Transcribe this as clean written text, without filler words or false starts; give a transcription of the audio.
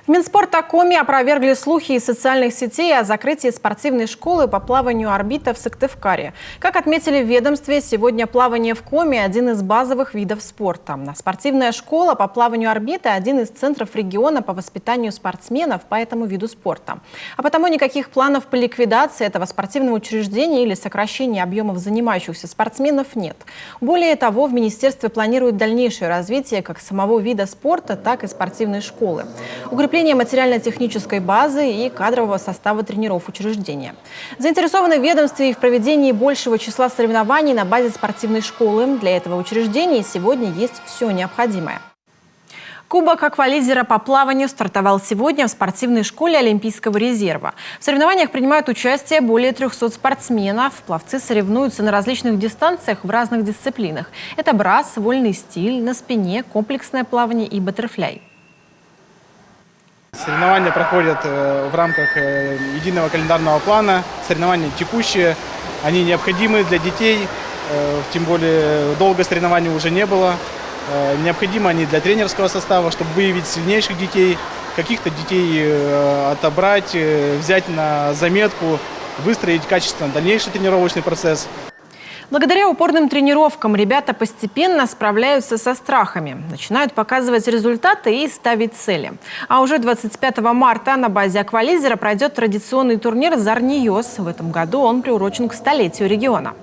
В Минспорт.коме опровергли слухи из социальных сетей о закрытии спортивной школы по плаванию «Орбита» в Сыктывкаре. Как отметили в ведомстве, сегодня плавание в Коме – один из базовых видов спорта. Спортивная школа по плаванию «Орбита» – один из центров региона по воспитанию спортсменов по этому виду спорта. А потому никаких планов по ликвидации этого спортивного учреждения или сокращении объемов занимающихся спортсменов нет. Более того, в министерстве планируют дальнейшее развитие как самого вида спорта, так и спортивной школы. Укрепление материально-технической базы и кадрового состава тренеров учреждения. Заинтересованы в ведомстве и в проведении большего числа соревнований на базе спортивной школы. Для этого учреждения сегодня есть все необходимое. Кубок аквализера по плаванию стартовал сегодня в спортивной школе Олимпийского резерва. В соревнованиях принимают участие более 300 спортсменов. Пловцы соревнуются на различных дистанциях в разных дисциплинах. Это брас, вольный стиль, на спине, комплексное плавание и баттерфляй. Соревнования проходят в рамках единого календарного плана. Соревнования текущие, они необходимы для детей, тем более долго соревнований уже не было. Необходимы они для тренерского состава, чтобы выявить сильнейших детей, каких-то детей отобрать, взять на заметку, выстроить качественно дальнейший тренировочный процесс. Благодаря упорным тренировкам ребята постепенно справляются со страхами, начинают показывать результаты и ставить цели. А уже 25 марта на базе аквализера пройдет традиционный турнир «Зарниёс». В этом году он приурочен к столетию региона.